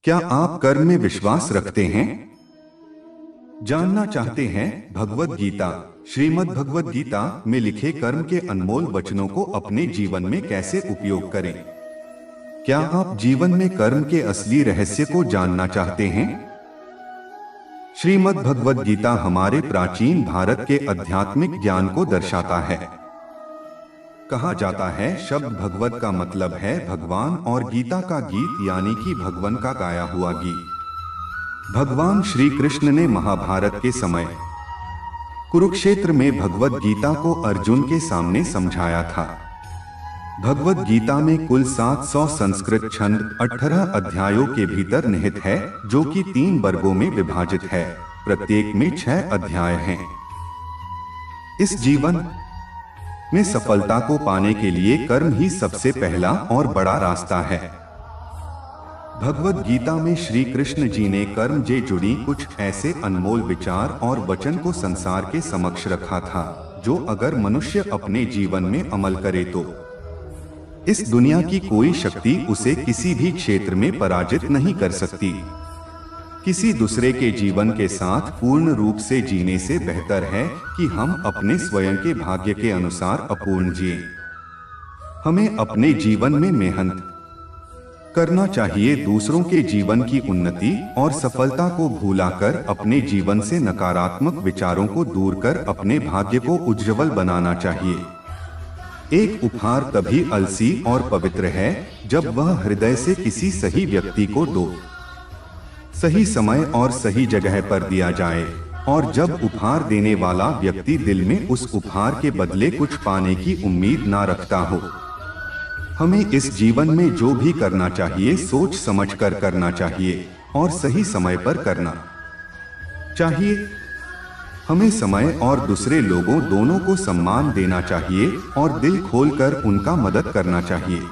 क्या आप कर्म में विश्वास रखते हैं? जानना चाहते हैं भगवद गीता, श्रीमद् भगवद गीता में लिखे कर्म के अनमोल वचनों को अपने जीवन में कैसे उपयोग करें? क्या आप जीवन में कर्म के असली रहस्य को जानना चाहते हैं? श्रीमद् भगवद गीता हमारे प्राचीन भारत के आध्यात्मिक ज्ञान को दर्शाता है। कहा जाता है शब्द भगवद का मतलब है भगवान और गीता का गीत यानी कि भगवान का गाया हुआ गीत। भगवान श्री कृष्ण ने महाभारत के समय कुरुक्षेत्र में भगवद गीता को अर्जुन के सामने समझाया था। भगवद गीता में कुल 700 संस्कृत छंद 18 अध्यायों के भीतर निहित है, जो कि 3 वर्गों में विभाजित है। प्रत्येक में 6 अध्याय हैं। इस जीवन में सफलता को पाने के लिए कर्म ही सबसे पहला और बड़ा रास्ता है। भगवद गीता में श्री कृष्ण जी ने कर्म से जुड़ी कुछ ऐसे अनमोल विचार और वचन को संसार के समक्ष रखा था, जो अगर मनुष्य अपने जीवन में अमल करे तो इस दुनिया की कोई शक्ति उसे किसी भी क्षेत्र में पराजित नहीं कर सकती। किसी दूसरे के जीवन के साथ पूर्ण रूप से जीने से बेहतर है कि हम अपने स्वयं के भाग्य के अनुसार अपूर्ण जिएं। हमें अपने जीवन में मेहनत करना चाहिए, दूसरों के जीवन की उन्नति और सफलता को भूलाकर अपने जीवन से नकारात्मक विचारों को दूर कर अपने भाग्य को उज्जवल बनाना चाहिए। एक उपहार तभी अलसी और पवित्र है जब वह हृदय से किसी सही व्यक्ति को दो, सही समय और सही जगह पर दिया जाए, और जब उपहार देने वाला व्यक्ति दिल में उस उपहार के बदले कुछ पाने की उम्मीद ना रखता हो। हमें इस जीवन में जो भी करना चाहिए सोच समझकर करना चाहिए और सही समय पर करना चाहिए। हमें समय और दूसरे लोगों दोनों को सम्मान देना चाहिए और दिल खोलकर उनका मदद करना चाहिए।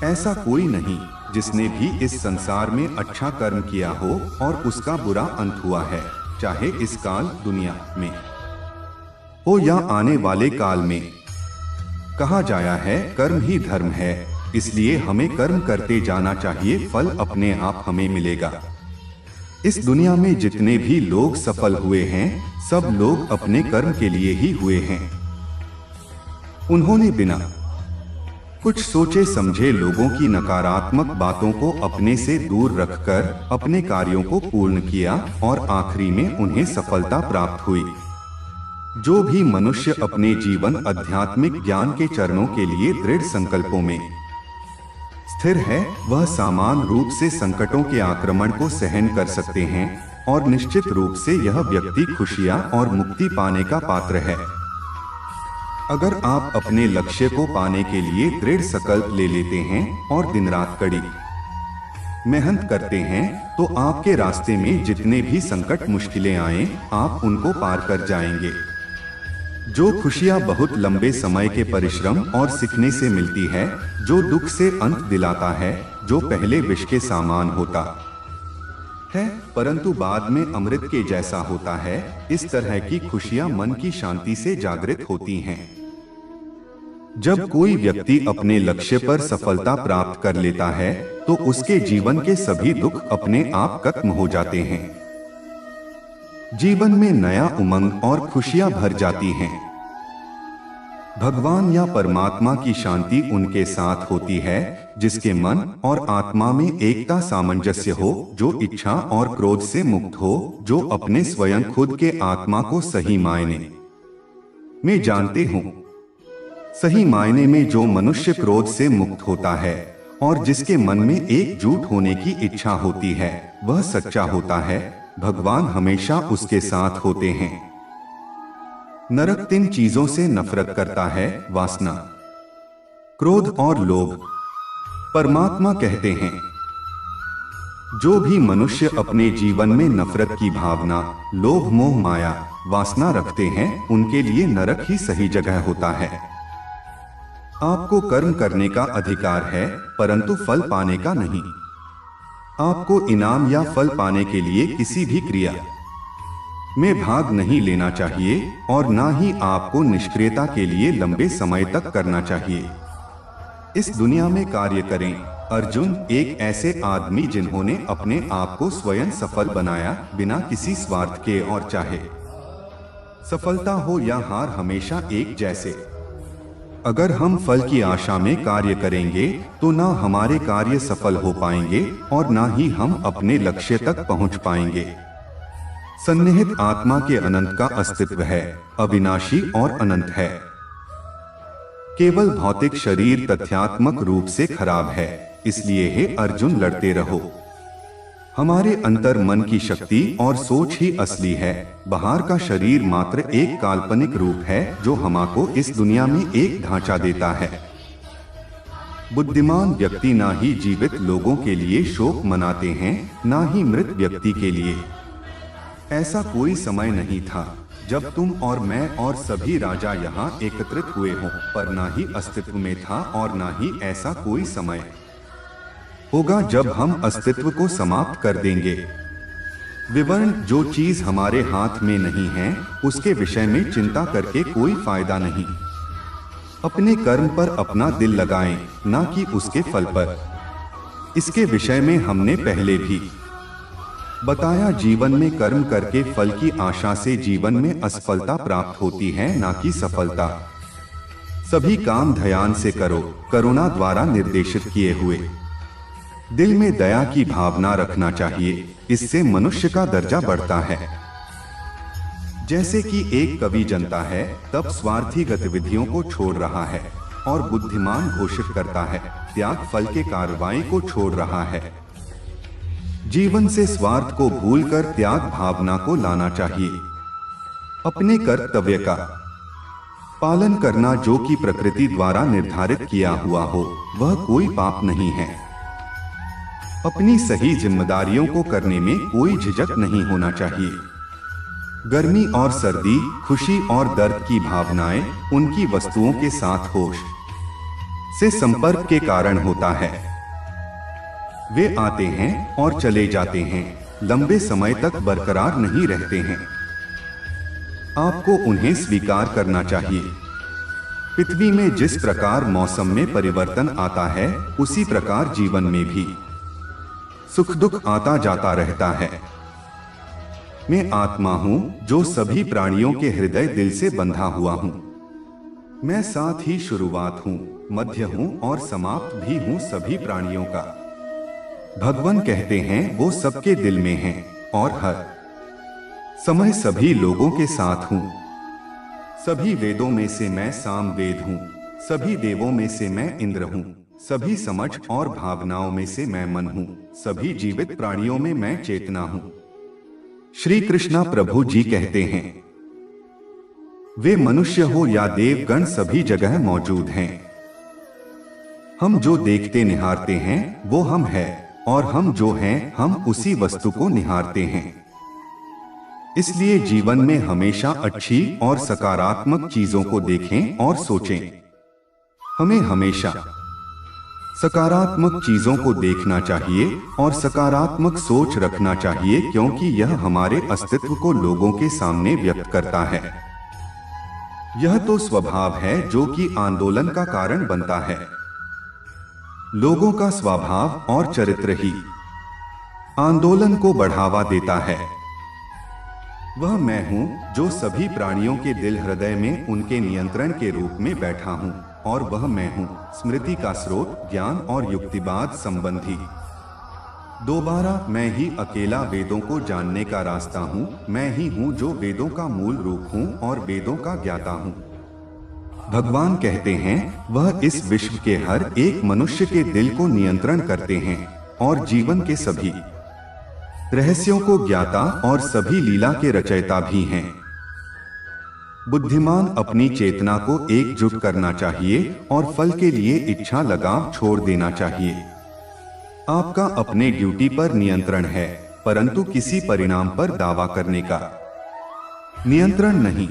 ऐसा कोई नहीं जिसने भी इस संसार में अच्छा कर्म किया हो और उसका बुरा अंत हुआ है, चाहे इस काल दुनिया में हो या आने वाले काल में। कहा जाया है कर्म ही धर्म है, इसलिए हमें कर्म करते जाना चाहिए, फल अपने आप हमें मिलेगा। इस दुनिया में जितने भी लोग सफल हुए हैं, सब लोग अपने कर्म के लिए ही हुए हैं। उन्होंने बिना कुछ सोचे समझे लोगों की नकारात्मक बातों को अपने से दूर रखकर अपने कार्यों को पूर्ण किया और आखिरी में उन्हें सफलता प्राप्त हुई। जो भी मनुष्य अपने जीवन आध्यात्मिक ज्ञान के चरणों के लिए दृढ़ संकल्पों में स्थिर है, वह समान रूप से संकटों के आक्रमण को सहन कर सकते हैं और निश्चित रूप से यह व्यक्ति खुशियां और मुक्ति पाने का पात्र है। अगर आप अपने लक्ष्य को पाने के लिए दृढ़ संकल्प ले लेते हैं और दिन रात कड़ी मेहनत करते हैं, तो आपके रास्ते में जितने भी संकट मुश्किलें आए, आप उनको पार कर जाएंगे। जो खुशियां बहुत लंबे समय के परिश्रम और सीखने से मिलती है, जो दुख से अंत दिलाता है, जो पहले विष के समान होता है परंतु बाद में अमृत के जैसा होता है, इस तरह की खुशियां मन की शांति से जागृत होती हैं। जब कोई व्यक्ति अपने लक्ष्य पर सफलता प्राप्त कर लेता है, तो उसके जीवन के सभी दुख अपने आप खत्म हो जाते हैं। जीवन में नया उमंग और खुशियां भर जाती हैं। भगवान या परमात्मा की शांति उनके साथ होती है जिसके मन और आत्मा में एकता सामंजस्य हो, जो इच्छा और क्रोध से मुक्त हो, जो अपने स्वयं खुद के आत्मा को सही मायने में जानते हो। सही मायने में जो मनुष्य क्रोध से मुक्त होता है और जिसके मन में एकजुट होने की इच्छा होती है, वह सच्चा होता है। भगवान हमेशा उसके साथ होते हैं। नरक 3 चीजों से नफरत करता है, वासना, क्रोध और लोभ। परमात्मा कहते हैं, जो भी मनुष्य अपने जीवन में नफरत की भावना, लोभ, मोह, माया, वासना रखते हैं, उनके लिए नरक ही सही जगह होता है। आपको कर्म करने का अधिकार है, परंतु फल पाने का नहीं। आपको इनाम या फल पाने के लिए किसी भी क्रिया में भाग नहीं लेना चाहिए और ना ही आपको निष्क्रियता के लिए लंबे समय तक करना चाहिए। इस दुनिया में कार्य करें, अर्जुन, एक ऐसे आदमी जिन्होंने अपने आप को स्वयं सफल बनाया, बिना किसी स्वार्थ के, और चाहे सफलता हो या हार हमेशा एक जैसे। अगर हम फल की आशा में कार्य करेंगे तो ना हमारे कार्य सफल हो पाएंगे और ना ही हम अपने लक्ष्य तक पहुंच पाएंगे। सन्निहित आत्मा के अनंत का अस्तित्व है, अविनाशी और अनंत है। केवल भौतिक शरीर तथ्यात्मक रूप से खराब है, इसलिए हे अर्जुन लड़ते रहो। हमारे अंतर मन की शक्ति और सोच ही असली है। बाहर का शरीर मात्र एक काल्पनिक रूप है जो हमको इस दुनिया में एक ढांचा देता है। बुद्धिमान व्यक्ति ना ही जीवित लोगों के लिए शोक मनाते हैं, ना ही मृत व्यक्ति के लिए। ऐसा कोई समय नहीं था जब तुम और मैं और सभी राजा यहाँ एकत्रित हुए हों, पर ना ही अस्तित्व में था और ना ही ऐसा कोई समय होगा जब हम अस्तित्व को समाप्त कर देंगे। विवरण, जो चीज हमारे हाथ में नहीं है उसके विषय में चिंता करके कोई फायदा नहीं। अपने कर्म पर अपना दिल लगाएं, ना कि उसके फल पर। इसके विषय में हमने पहले भी बताया। जीवन में कर्म करके फल की आशा से जीवन में असफलता प्राप्त होती है, ना कि सफलता। सभी काम ध्यान से करो, करुणा द्वारा निर्देशित किए हुए। दिल में दया की भावना रखना चाहिए, इससे मनुष्य का दर्जा बढ़ता है। जैसे कि एक कवि जनता है तब स्वार्थी गतिविधियों को छोड़ रहा है और बुद्धिमान घोषित करता है त्याग फल के कार्रवाई को छोड़ रहा है। जीवन से स्वार्थ को भूलकर त्याग भावना को लाना चाहिए। अपने कर्तव्य का पालन करना, जो कि प्रकृति द्वारा निर्धारित किया हुआ हो, वह कोई पाप नहीं है। अपनी सही जिम्मेदारियों को करने में कोई झिझक नहीं होना चाहिए। गर्मी और सर्दी, खुशी और दर्द की भावनाएं उनकी वस्तुओं के साथ होश से संपर्क के कारण होता है। वे आते हैं और चले जाते हैं, लंबे समय तक बरकरार नहीं रहते हैं। आपको उन्हें स्वीकार करना चाहिए। पृथ्वी में जिस प्रकार मौसम में परिवर्तन आता है, उसी प्रकार जीवन में भी सुख दुख आता जाता रहता है। मैं आत्मा हूँ जो सभी प्राणियों के हृदय दिल से बंधा हुआ हूँ। मैं साथ ही शुरुआत हूँ, मध्य हूँ और समाप्त भी हूँ सभी प्राणियों का। भगवान कहते हैं वो सबके दिल में हैं और हर समय सभी लोगों के साथ हूँ। सभी वेदों में से मैं साम वेद हूँ, सभी देवों में से मैं इंद्र हूँ, सभी समझ और भावनाओं में से मैं मन हूँ, सभी जीवित प्राणियों में मैं चेतना हूँ। श्री कृष्णा प्रभु जी कहते हैं, वे मनुष्य हो या देवगण सभी जगह मौजूद हैं। हम जो देखते निहारते हैं वो हम हैं, और हम जो हैं हम उसी वस्तु को निहारते हैं। इसलिए जीवन में हमेशा अच्छी और सकारात्मक चीजों को देखें और सोचें। हमें हमेशा सकारात्मक चीजों को देखना चाहिए और सकारात्मक सोच रखना चाहिए, क्योंकि यह हमारे अस्तित्व को लोगों के सामने व्यक्त करता है। यह तो स्वभाव है जो कि आंदोलन का कारण बनता है। लोगों का स्वभाव और चरित्र ही आंदोलन को बढ़ावा देता है। वह मैं हूँ जो सभी प्राणियों के दिल हृदय में उनके नियंत्रण के रूप में बैठा हूँ, और वह मैं हूँ स्मृति का स्रोत, ज्ञान और युक्तिवाद संबंधी। दोबारा, मैं ही अकेला वेदों को जानने का रास्ता हूँ। मैं ही हूँ जो वेदों का मूल रूप हूँ और वेदों का ज्ञाता हूँ। भगवान कहते हैं वह इस विश्व के हर एक मनुष्य के दिल को नियंत्रण करते हैं और जीवन के सभी रहस्यों को ज्ञाता और सभी लीला के रचयिता भी हैं। बुद्धिमान अपनी चेतना को एकजुट करना चाहिए और फल के लिए इच्छा लगाव छोड़ देना चाहिए। आपका अपने ड्यूटी पर नियंत्रण है, परंतु किसी परिणाम पर दावा करने का नियंत्रण नहीं।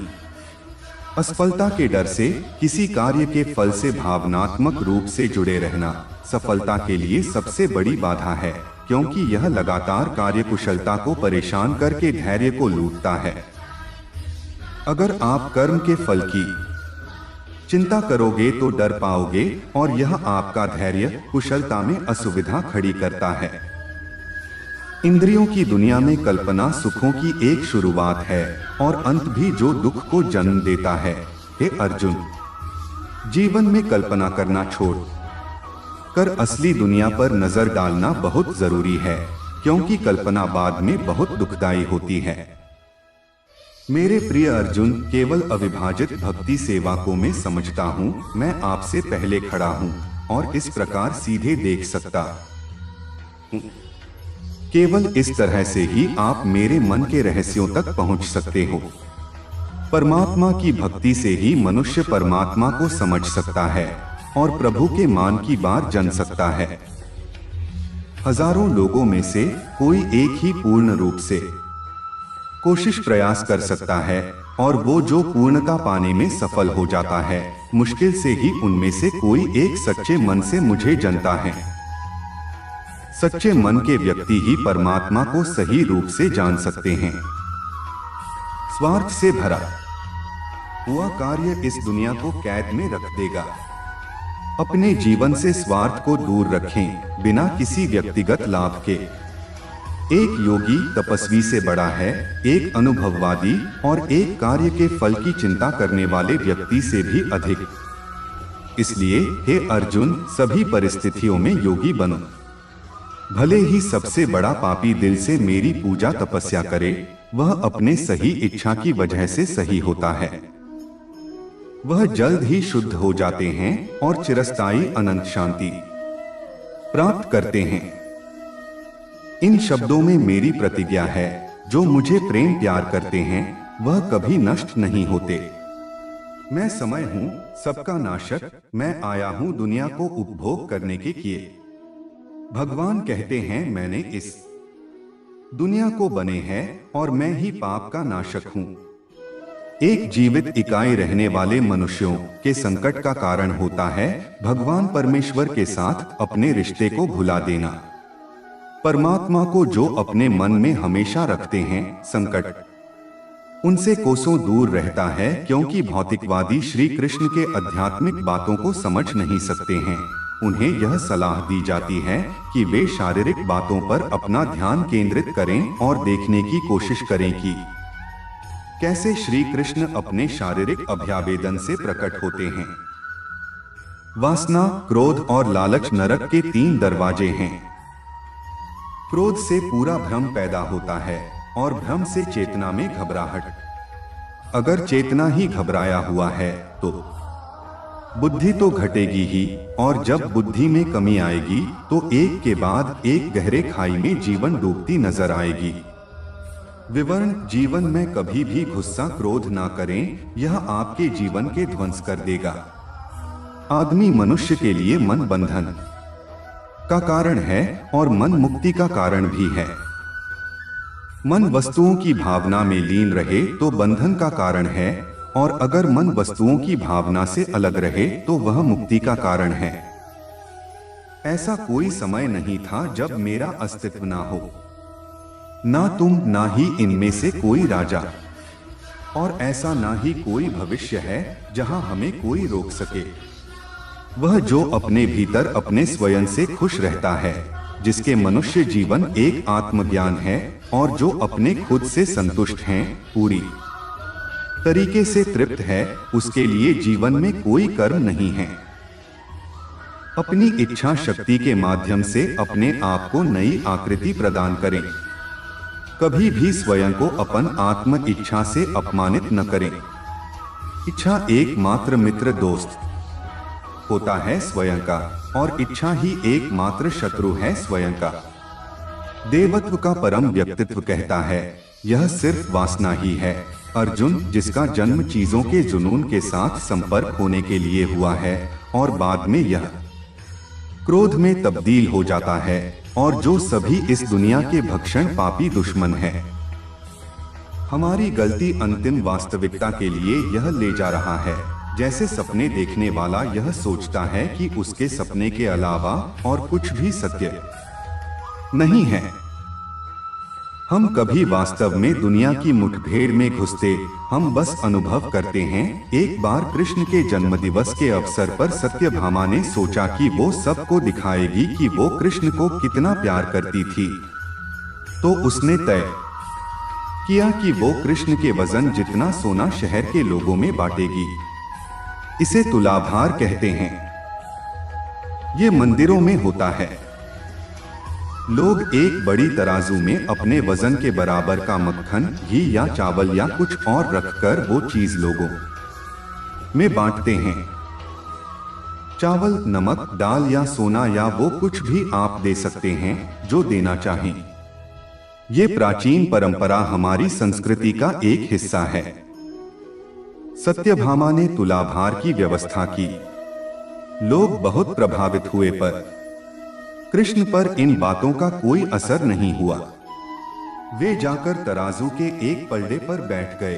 असफलता के डर से किसी कार्य के फल से भावनात्मक रूप से जुड़े रहना सफलता के लिए सबसे बड़ी बाधा है, क्योंकि यह लगातार कार्यकुशलता को परेशान करके धैर्य को लूटता है। अगर आप कर्म के फल की चिंता करोगे तो डर पाओगे और यह आपका धैर्य कुशलता में असुविधा खड़ी करता है। इंद्रियों की दुनिया में कल्पना सुखों की एक शुरुआत है और अंत भी जो दुख को जन्म देता है। हे अर्जुन, जीवन में कल्पना करना छोड़ कर असली दुनिया पर नजर डालना बहुत जरूरी है, क्योंकि कल्पना बाद में बहुत दुखदायी होती है। मेरे प्रिय अर्जुन, केवल अविभाजित भक्ति सेवा को मैं समझता हूँ। मैं आपसे पहले खड़ा हूँ और इस प्रकार सीधे देख सकता हूँ। केवल इस तरह से ही आप मेरे मन के रहस्यों तक पहुँच सकते हो। परमात्मा की भक्ति से ही मनुष्य परमात्मा को समझ सकता है और प्रभु के मान की बात जान सकता है। हजारों लोगों में से कोई एक ही पूर्ण रूप से कोशिश प्रयास कर सकता है और वो जो पूर्णता पाने में सफल हो जाता है, मुश्किल से ही उनमें से कोई एक सच्चे मन से मुझे जानता है। सच्चे मन के व्यक्ति ही परमात्मा को सही रूप से जान सकते हैं। स्वार्थ से भरा हुआ कार्य इस दुनिया को कैद में रख देगा। अपने जीवन से स्वार्थ को दूर रखें, बिना किसी व्यक्तिगत लाभ के। एक योगी तपस्वी से बड़ा है, एक अनुभववादी और एक कार्य के फल की चिंता करने वाले व्यक्ति से भी अधिक। इसलिए हे अर्जुन, सभी परिस्थितियों में योगी बनो। भले ही सबसे बड़ा पापी दिल से मेरी पूजा तपस्या करे, वह अपने सही इच्छा की वजह से सही होता है। वह जल्द ही शुद्ध हो जाते हैं और चिरस्थायी अनंत शांति प्राप्त करते हैं। इन शब्दों में मेरी प्रतिज्ञा है, जो मुझे प्रेम प्यार करते हैं वह कभी नष्ट नहीं होते। मैं समय हूँ सबका नाशक, मैं आया हूँ दुनिया को उपभोग करने के लिए। भगवान कहते हैं, मैंने इस दुनिया को बने हैं और मैं ही पाप का नाशक हूँ। एक जीवित इकाई रहने वाले मनुष्यों के संकट का कारण होता है भगवान परमेश्वर के साथ अपने रिश्ते को भुला देना। परमात्मा को जो अपने मन में हमेशा रखते हैं, संकट उनसे कोसों दूर रहता है, क्योंकि भौतिकवादी श्री कृष्ण के आध्यात्मिक बातों को समझ नहीं सकते हैं। उन्हें यह सलाह दी जाती है कि वे शारीरिक बातों पर अपना ध्यान केंद्रित करें और देखने की कोशिश करें कि कैसे श्री कृष्ण अपने शारीरिक अभ्यावेदन से प्रकट होते हैं। वासना, क्रोध और लालच नरक के 3 दरवाजे हैं। क्रोध से पूरा भ्रम पैदा होता है और भ्रम से चेतना में घबराहट। अगर चेतना ही घबराया हुआ है तो बुद्धि तो घटेगी ही, और जब बुद्धि में कमी आएगी तो एक के बाद एक गहरे खाई में जीवन डूबती नजर आएगी। विवरण: जीवन में कभी भी गुस्सा क्रोध ना करें, यह आपके जीवन के ध्वंस कर देगा। आदमी मनुष्य के लिए मन बंधन का कारण है और मन मुक्ति का कारण भी है। मन वस्तुओं की भावना में लीन रहे तो बंधन का कारण है, और अगर मन वस्तुओं की भावना से अलग रहे तो वह मुक्ति का कारण है। ऐसा कोई समय नहीं था जब मेरा अस्तित्व ना हो, ना तुम ना ही इनमें से कोई राजा, और ऐसा ना ही कोई भविष्य है जहां हमें कोई रोक सके। वह जो अपने भीतर अपने स्वयं से खुश रहता है, जिसके मनुष्य जीवन एक आत्मज्ञान है और जो अपने खुद से संतुष्ट हैं, पूरी तरीके से तृप्त है, उसके लिए जीवन में कोई कर्म नहीं है। अपनी इच्छा शक्ति के माध्यम से अपने आप को नई आकृति प्रदान करें। कभी भी स्वयं को अपन आत्म इच्छा से अपमानित न करें। इच्छा एकमात्र मित्र दोस्त होता है स्वयं का, और इच्छा ही एकमात्र शत्रु है स्वयं का। देवत्व का परम व्यक्तित्व कहता है, यह सिर्फ वासना ही है अर्जुन, जिसका जन्म चीजों के जुनून के साथ संपर्क होने के लिए हुआ है और बाद में यह क्रोध में तब्दील हो जाता है, और जो सभी इस दुनिया के भक्षण पापी दुश्मन है। हमारी गलती अंतिम वास्तविकता के लिए यह ले जा रहा है, जैसे सपने देखने वाला यह सोचता है कि उसके सपने के अलावा और कुछ भी सत्य नहीं है। हम कभी वास्तव में दुनिया की मुठभेड़ में घुसते, हम बस अनुभव करते हैं। एक बार कृष्ण के जन्मदिवस के अवसर पर सत्यभामा ने सोचा कि वो सबको दिखाएगी कि वो कृष्ण को कितना प्यार करती थी। तो उसने तय किया कि वो कृष्ण के वजन जितना सोना शहर के लोगों में बांटेगी। इसे तुलाभार कहते हैं। ये मंदिरों में होता है। लोग एक बड़ी तराजू में अपने वजन के बराबर का मक्खन, घी या चावल या कुछ और रखकर वो चीज लोगों में बांटते हैं। चावल, नमक, दाल या सोना या वो कुछ भी आप दे सकते हैं जो देना चाहें। ये प्राचीन परंपरा हमारी संस्कृति का एक हिस्सा है। सत्यभामा ने तुलाभार की व्यवस्था की। लोग बहुत प्रभावित हुए, पर कृष्ण पर इन बातों का कोई असर नहीं हुआ। वे जाकर तराजू के एक पलड़े पर बैठ गए।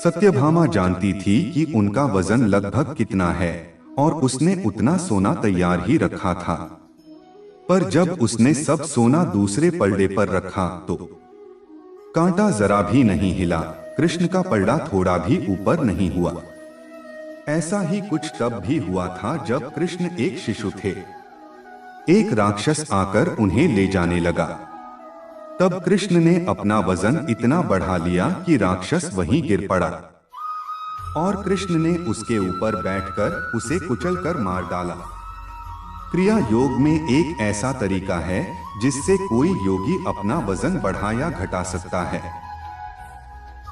सत्यभामा जानती थी कि उनका वजन लगभग कितना है और उसने उतना सोना तैयार ही रखा था। पर जब उसने सब सोना दूसरे पलड़े पर रखा तो कांटा जरा भी नहीं हिला। कृष्ण का पलड़ा थोड़ा भी ऊपर नहीं हुआ। ऐसा ही कुछ तब भी हुआ था जब कृष्ण एक शिशु थे। एक राक्षस आकर उन्हें ले जाने लगा। तब कृष्ण ने अपना वजन इतना बढ़ा लिया कि राक्षस वहीं गिर पड़ा और कृष्ण ने उसके ऊपर बैठकर उसे कुचलकर मार डाला। क्रिया योग में एक ऐसा तरीका है जिससे कोई योगी अपना वजन बढ़ा या घटा सकता है।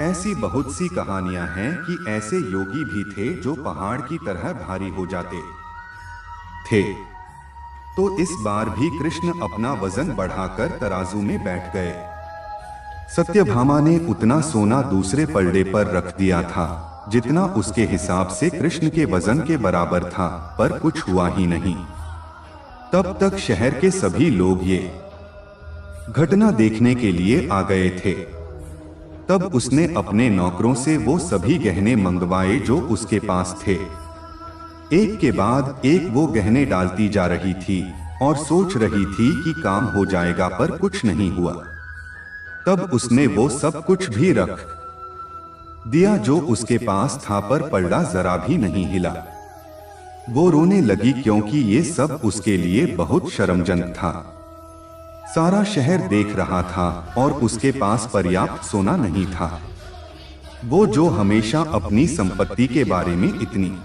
ऐसी बहुत सी कहानियां हैं कि ऐसे योगी भी थे जो पहाड़ की तरह भारी हो जाते थे। तो इस बार भी कृष्ण अपना वजन बढ़ाकर तराजू में बैठ गए। सत्यभामा ने उतना सोना दूसरे पलड़े पर रख दिया था जितना उसके हिसाब से कृष्ण के वजन के बराबर था, पर कुछ हुआ ही नहीं। तब तक शहर के सभी लोग ये घटना देखने के लिए आ गए थे। तब उसने अपने नौकरों से वो सभी गहने मंगवाए जो उसके पास थे। एक के बाद एक वो गहने डालती जा रही थी और सोच रही थी कि काम हो जाएगा, पर कुछ नहीं हुआ। तब उसने वो सब कुछ भी रख दिया जो उसके पास था, पर पलड़ा जरा भी नहीं हिला। वो रोने लगी क्योंकि ये सब उसके लिए बहुत शर्मजनक था। सारा शहर देख रहा था और उसके पास पर्याप्त सोना नहीं था। वो जो हमेशा अपनी संपत्ति के बारे में इतनी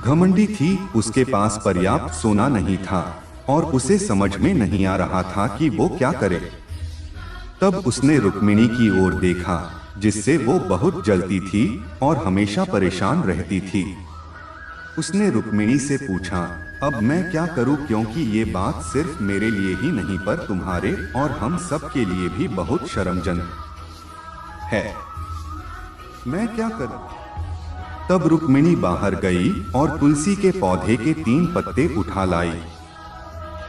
घमंडी थी, उसके पास पर्याप्त सोना नहीं था और उसे समझ में नहीं आ रहा था कि वो क्या करे। तब उसने रुक्मिणी की ओर देखा जिससे वो बहुत जलती थी और हमेशा परेशान रहती थी। उसने रुक्मिणी से पूछा, अब मैं क्या करूं, क्योंकि ये बात सिर्फ मेरे लिए ही नहीं पर तुम्हारे और हम सब के लिए भी बहुत शर्मजनक है। मैं क्या करूं? तब रुक्मिणी बाहर गई और तुलसी के पौधे के 3 पत्ते उठा लाई।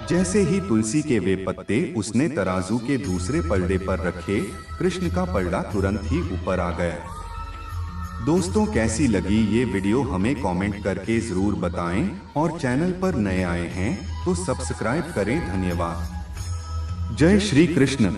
जैसे ही तुलसी के वे पत्ते उसने तराजू के दूसरे पलड़े पर रखे, कृष्ण का पलड़ा तुरंत ही ऊपर आ गया। दोस्तों, कैसी लगी ये वीडियो हमें कमेंट करके जरूर बताएं और चैनल पर नए आए हैं तो सब्सक्राइब करें। धन्यवाद। जय श्री कृष्ण।